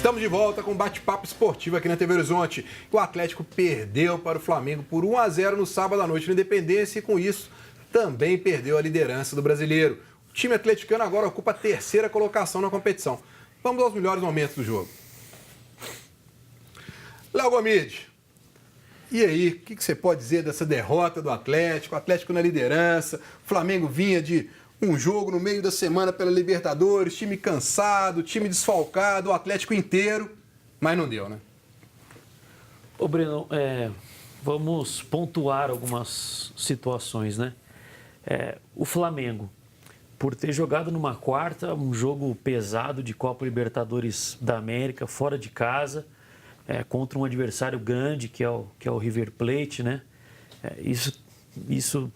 Estamos de volta com um bate-papo esportivo aqui na TV Horizonte. O Atlético perdeu para o Flamengo por 1-0 no sábado à noite na Independência e, com isso, também perdeu a liderança do Brasileiro. O time atleticano agora ocupa a terceira colocação na competição. Vamos aos melhores momentos do jogo. Léo Gomide, e aí, o que você pode dizer dessa derrota do Atlético? O Atlético na liderança, o Flamengo vinha de um jogo no meio da semana pela Libertadores, time cansado, time desfalcado, o Atlético inteiro, mas não deu, né? Ô, Breno, vamos pontuar algumas situações, né? O Flamengo, por ter jogado numa quarta, um jogo pesado de Copa Libertadores da América, fora de casa, contra um adversário grande, que é o River Plate, né? Isso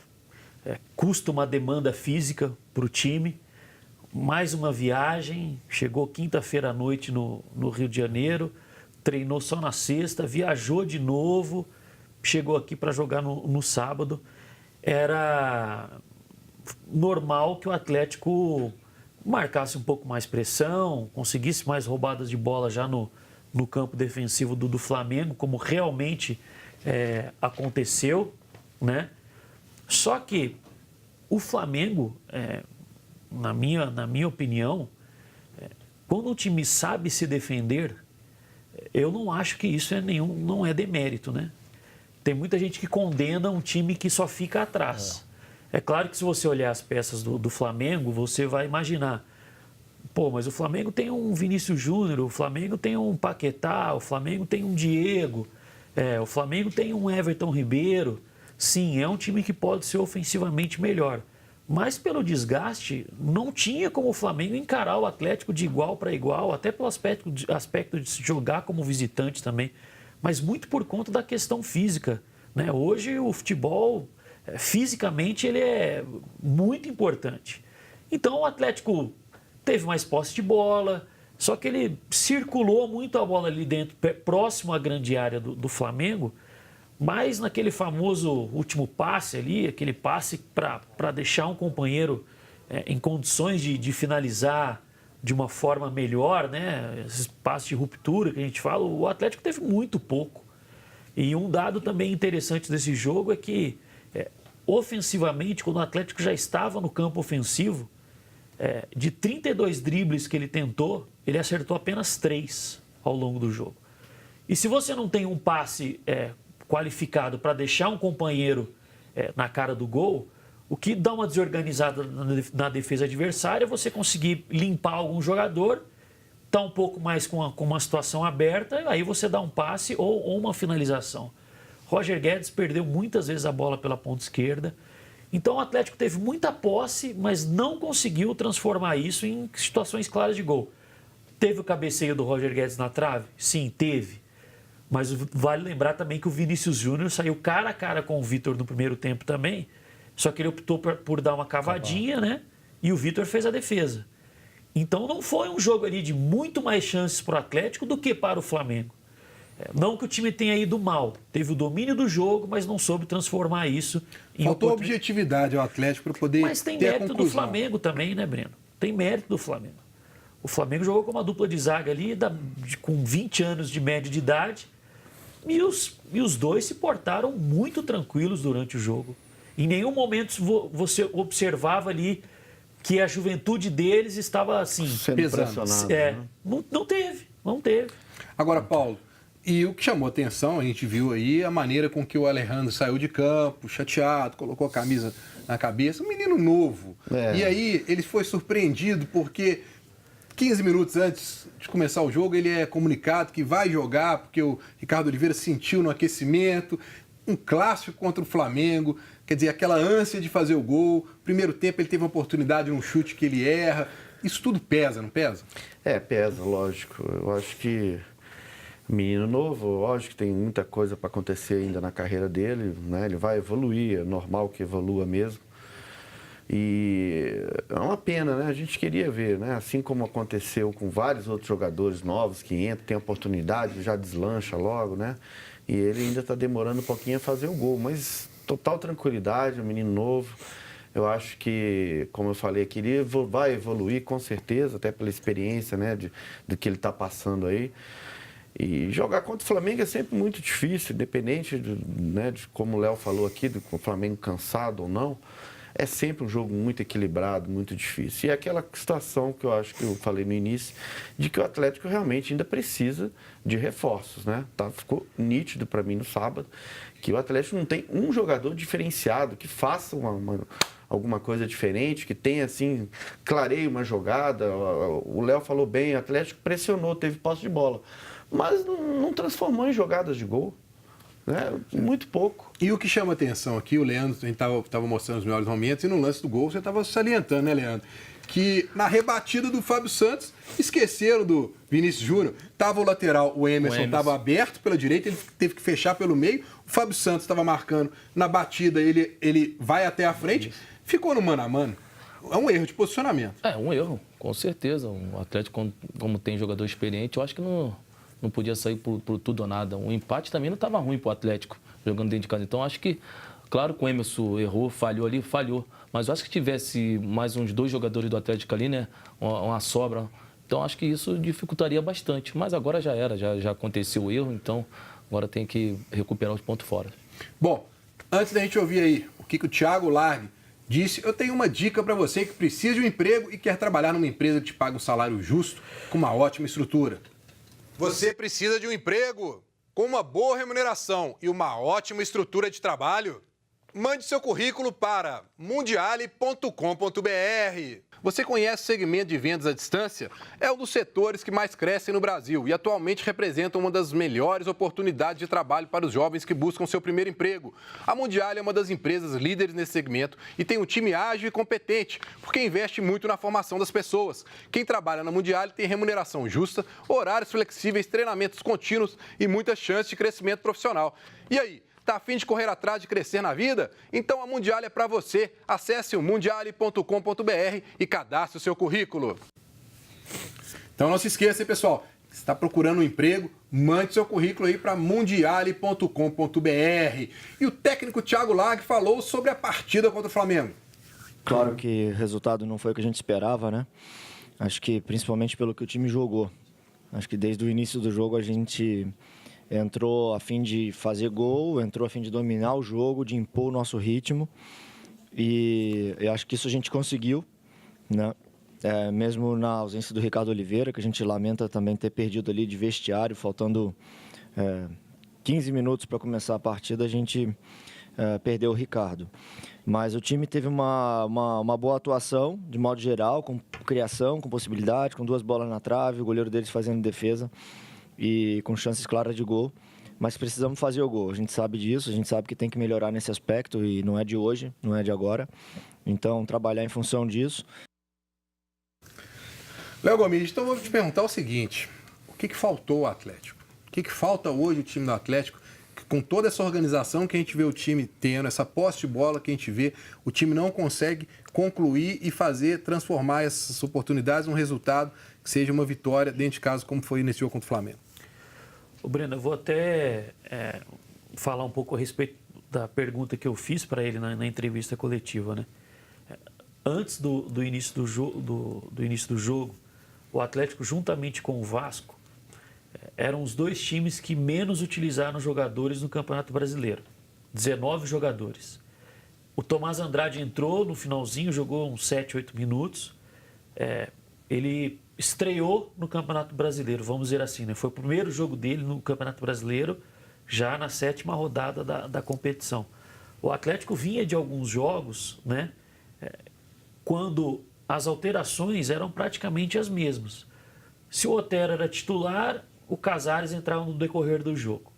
custa uma demanda física para o time. Mais uma viagem, chegou quinta-feira à noite no Rio de Janeiro, treinou só na sexta, viajou de novo, chegou aqui para jogar no sábado. Era normal que o Atlético marcasse um pouco mais pressão, conseguisse mais roubadas de bola já no campo defensivo do Flamengo, como realmente aconteceu, né? Só que o Flamengo, na minha opinião, quando o time sabe se defender, eu não acho que isso não é demérito, né? Tem muita gente que condena um time que só fica atrás. É claro que se você olhar as peças do Flamengo, você vai imaginar, pô, mas o Flamengo tem um Vinícius Júnior, o Flamengo tem um Paquetá, o Flamengo tem um Diego, o Flamengo tem um Everton Ribeiro. Sim, é um time que pode ser ofensivamente melhor. Mas pelo desgaste, não tinha como o Flamengo encarar o Atlético de igual para igual, até pelo aspecto de se jogar como visitante também, mas muito por conta da questão física, né? Hoje o futebol, fisicamente, ele é muito importante. Então o Atlético teve mais posse de bola, só que ele circulou muito a bola ali dentro, próximo à grande área do Flamengo, mas naquele famoso último passe ali, aquele passe para deixar um companheiro em condições de finalizar de uma forma melhor, né? Esses passes de ruptura que a gente fala, o Atlético teve muito pouco. E um dado também interessante desse jogo é que, ofensivamente, quando o Atlético já estava no campo ofensivo, de 32 dribles que ele tentou, ele acertou apenas 3 ao longo do jogo. E se você não tem um passe qualificado para deixar um companheiro na cara do gol, o que dá uma desorganizada na defesa adversária é você conseguir limpar algum jogador, tá um pouco mais com uma situação aberta, aí você dá um passe ou uma finalização. Roger Guedes perdeu muitas vezes a bola pela ponta esquerda. Então o Atlético teve muita posse, mas não conseguiu transformar isso em situações claras de gol. Teve o cabeceio do Roger Guedes na trave? Sim, teve. Mas vale lembrar também que o Vinícius Júnior saiu cara a cara com o Vitor no primeiro tempo também, só que ele optou por dar uma cavadinha, né? E o Vitor fez a defesa. Então não foi um jogo ali de muito mais chances para o Atlético do que para o Flamengo. Não que o time tenha ido mal, teve o domínio do jogo, mas não soube transformar isso em faltou objetividade ao Atlético para poder Mas tem mérito do Flamengo também, né, Breno? Tem mérito do Flamengo. O Flamengo jogou com uma dupla de zaga ali, com 20 anos de média de idade, e os dois se portaram muito tranquilos durante o jogo. Em nenhum momento você observava ali que a juventude deles estava assim... Sendo pressionado. Né? Não teve. Agora, Paulo, e o que chamou a atenção, a gente viu aí a maneira com que o Alejandro saiu de campo, chateado, colocou a camisa na cabeça, um menino novo. E aí ele foi surpreendido porque 15 minutos antes de começar o jogo ele é comunicado que vai jogar porque o Ricardo Oliveira sentiu no aquecimento, um clássico contra o Flamengo, quer dizer, aquela ânsia de fazer o gol. Primeiro tempo ele teve uma oportunidade num chute que ele erra. Isso tudo pesa, não pesa? Pesa, lógico. Eu acho que menino novo, lógico que tem muita coisa para acontecer ainda na carreira dele, né? Ele vai evoluir, é normal que evolua mesmo. E é uma pena, né? A gente queria ver, né? Assim como aconteceu com vários outros jogadores novos que entram, tem oportunidade, já deslancha logo, né? E ele ainda está demorando um pouquinho a fazer o gol, mas total tranquilidade, um menino novo. Eu acho que, como eu falei aqui, ele vai evoluir com certeza, até pela experiência, né, do que ele está passando aí. E jogar contra o Flamengo é sempre muito difícil, independente né, de como o Léo falou aqui, do Flamengo cansado ou não. É sempre um jogo muito equilibrado, muito difícil. E é aquela situação que eu acho que eu falei no início, de que o Atlético realmente ainda precisa de reforços, né? Ficou nítido para mim no sábado que o Atlético não tem um jogador diferenciado que faça alguma coisa diferente, que tenha, assim, clareie uma jogada. O Léo falou bem, o Atlético pressionou, teve posse de bola, mas não transformou em jogadas de gol. Muito pouco. E o que chama atenção aqui, o Leandro estava mostrando os melhores momentos, e no lance do gol você estava salientando, né, Leandro? Que na rebatida do Fábio Santos, esqueceram do Vinícius Júnior. Tava o lateral, o Emerson estava aberto pela direita, ele teve que fechar pelo meio. O Fábio Santos estava marcando na batida, ele vai até a frente, ficou no mano a mano. É um erro de posicionamento. É, um erro, com certeza. Um Atlético, como tem jogador experiente, eu acho que não podia sair por tudo ou nada. Um empate também não estava ruim para o Atlético, jogando dentro de casa. Então, acho que, claro que o Emerson errou, falhou ali, falhou. Mas eu acho que tivesse mais uns 2 jogadores do Atlético ali, né? Uma sobra. Então, acho que isso dificultaria bastante. Mas agora já era, já aconteceu o erro. Então, agora tem que recuperar os pontos fora. Bom, antes da gente ouvir aí o que o Thiago Largue disse, eu tenho uma dica para você que precisa de um emprego e quer trabalhar numa empresa que te paga um salário justo, com uma ótima estrutura. Você precisa de um emprego com uma boa remuneração e uma ótima estrutura de trabalho? Mande seu currículo para mundiale.com.br. Você conhece o segmento de vendas à distância? É um dos setores que mais crescem no Brasil e atualmente representa uma das melhores oportunidades de trabalho para os jovens que buscam seu primeiro emprego. A Mundiale é uma das empresas líderes nesse segmento e tem um time ágil e competente, porque investe muito na formação das pessoas. Quem trabalha na Mundiale tem remuneração justa, horários flexíveis, treinamentos contínuos e muitas chances de crescimento profissional. E aí? Tá a fim de correr atrás de crescer na vida? Então a Mundiale é para você. Acesse o mundiale.com.br e cadastre o seu currículo. Então não se esqueça, hein, pessoal. Se está procurando um emprego, mande seu currículo aí para mundiale.com.br. E o técnico Thiago Largue falou sobre a partida contra o Flamengo. Claro que o resultado não foi o que a gente esperava, né? Acho que principalmente pelo que o time jogou. Acho que desde o início do jogo a gente entrou a fim de fazer gol, entrou a fim de dominar o jogo, de impor o nosso ritmo. E eu acho que isso a gente conseguiu, né? Mesmo na ausência do Ricardo Oliveira, que a gente lamenta também ter perdido ali de vestiário, faltando 15 minutos para começar a partida, a gente perdeu o Ricardo. Mas o time teve uma boa atuação, de modo geral, com criação, com possibilidade, com 2 bolas na trave, o goleiro deles fazendo defesa e com chances claras de gol, mas precisamos fazer o gol. A gente sabe disso, a gente sabe que tem que melhorar nesse aspecto e não é de hoje, não é de agora. Então, trabalhar em função disso. Léo Gomes, então eu vou te perguntar o seguinte, o que faltou ao Atlético? O que falta hoje o time do Atlético? Com toda essa organização que a gente vê o time tendo, essa posse de bola que a gente vê, o time não consegue concluir e transformar essas oportunidades num resultado que seja uma vitória dentro de casa, como foi nesse jogo contra o Flamengo. Ô Breno, eu vou até falar um pouco a respeito da pergunta que eu fiz para ele na entrevista coletiva, né? Antes do início do jogo, o Atlético, juntamente com o Vasco, eram os 2 times que menos utilizaram jogadores no Campeonato Brasileiro. 19 jogadores. O Tomás Andrade entrou no finalzinho, jogou uns 7, 8 minutos. Ele estreou no Campeonato Brasileiro, vamos dizer assim, né? Foi o primeiro jogo dele no Campeonato Brasileiro, já na 7ª rodada da competição. O Atlético vinha de alguns jogos, né? Quando as alterações eram praticamente as mesmas. Se o Otero era titular, o Casares entrava no decorrer do jogo.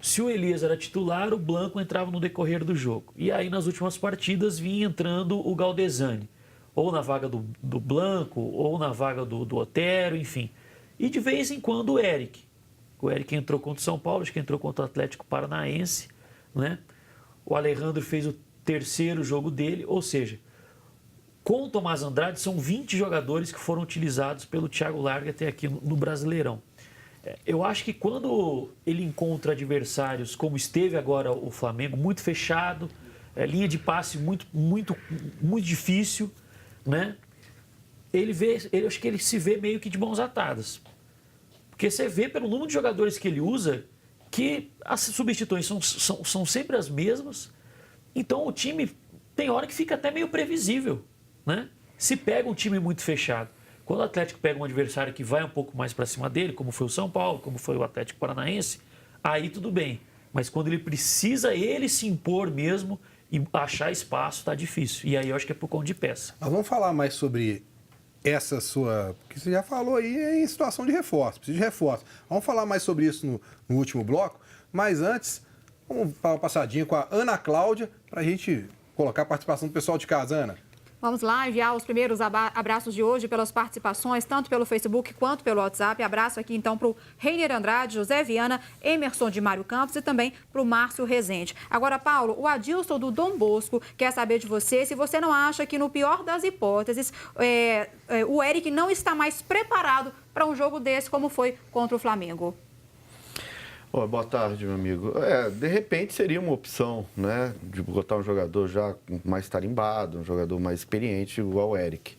Se o Elias era titular, o Blanco entrava no decorrer do jogo. E aí, nas últimas partidas, vinha entrando o Galdesani, ou na vaga do Blanco, ou na vaga do Otero, enfim. E de vez em quando o Eric. O Eric entrou contra o São Paulo, acho que entrou contra o Atlético Paranaense, né? O Alejandro fez o 3º jogo dele, ou seja, com o Tomás Andrade são 20 jogadores que foram utilizados pelo Thiago Largue até aqui no Brasileirão. Eu acho que quando ele encontra adversários, como esteve agora o Flamengo, muito fechado, linha de passe muito difícil, né? Eu acho que ele se vê meio que de mãos atadas. Porque você vê pelo número de jogadores que ele usa que as substituições são sempre as mesmas. Então o time tem hora que fica até meio previsível, né? Se pega um time muito fechado. Quando o Atlético pega um adversário que vai um pouco mais para cima dele, como foi o São Paulo, como foi o Atlético Paranaense, aí tudo bem. Mas quando ele precisa ele se impor mesmo e achar espaço, está difícil. E aí eu acho que é por conta de peça. Nós vamos falar mais sobre essa sua... Porque você já falou aí em situação de reforço, precisa de reforço. Vamos falar mais sobre isso no último bloco, mas antes, vamos dar uma passadinha com a Ana Cláudia para a gente colocar a participação do pessoal de casa, Ana. Vamos lá enviar os primeiros abraços de hoje pelas participações, tanto pelo Facebook quanto pelo WhatsApp. Abraço aqui então para o Reiner Andrade, José Viana, Emerson de Mário Campos e também para o Márcio Rezende. Agora, Paulo, o Adilson do Dom Bosco quer saber de você se você não acha que, no pior das hipóteses, o Eric não está mais preparado para um jogo desse como foi contra o Flamengo. Boa tarde, meu amigo. De repente seria uma opção, né, de botar um jogador já mais tarimbado, um jogador mais experiente, igual o Eric.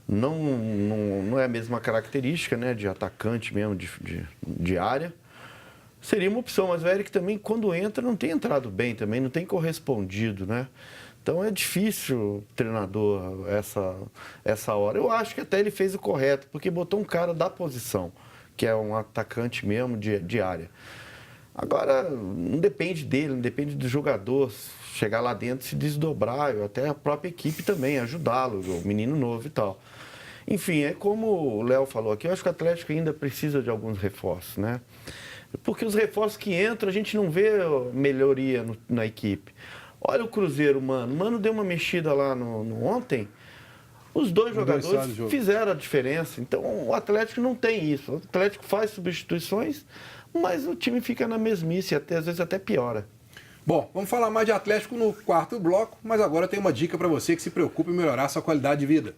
Não é a mesma característica, né, de atacante mesmo, de área. Seria uma opção, mas o Eric também, quando entra, não tem entrado bem também, não tem correspondido, né? Então é difícil, treinador, essa hora. Eu acho que até ele fez o correto, porque botou um cara da posição, que é um atacante mesmo de área. Agora, não depende dele, não depende do jogador chegar lá dentro, se desdobrar, até a própria equipe também, ajudá-lo, o menino novo e tal. Enfim, é como o Léo falou aqui, eu acho que o Atlético ainda precisa de alguns reforços, né? Porque os reforços que entram, a gente não vê melhoria na equipe. Olha o Cruzeiro, Mano. Mano deu uma mexida lá no ontem. Os dois jogadores fizeram a diferença. Então, o Atlético não tem isso. O Atlético faz substituições, mas o time fica na mesmice, às vezes até piora. Bom, vamos falar mais de Atlético no quarto bloco, mas agora eu tenho uma dica para você que se preocupa em melhorar a sua qualidade de vida.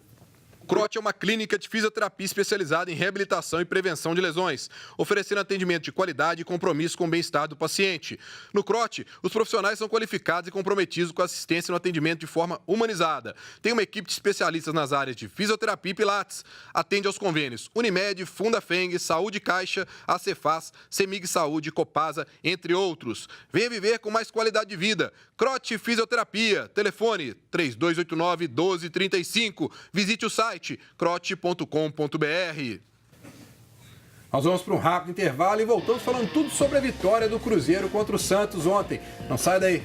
Crote é uma clínica de fisioterapia especializada em reabilitação e prevenção de lesões, oferecendo atendimento de qualidade e compromisso com o bem-estar do paciente. No Crote, os profissionais são qualificados e comprometidos com a assistência no atendimento de forma humanizada. Tem uma equipe de especialistas nas áreas de fisioterapia e pilates. Atende aos convênios Unimed, Fundafeng, Saúde Caixa, Acefaz, Semig Saúde, Copasa, entre outros. Venha viver com mais qualidade de vida. Crote Fisioterapia. Telefone 3289-1235. Visite o site crote.com.br. Nós vamos para um rápido intervalo e voltamos falando tudo sobre a vitória do Cruzeiro contra o Santos ontem. Não sai daí.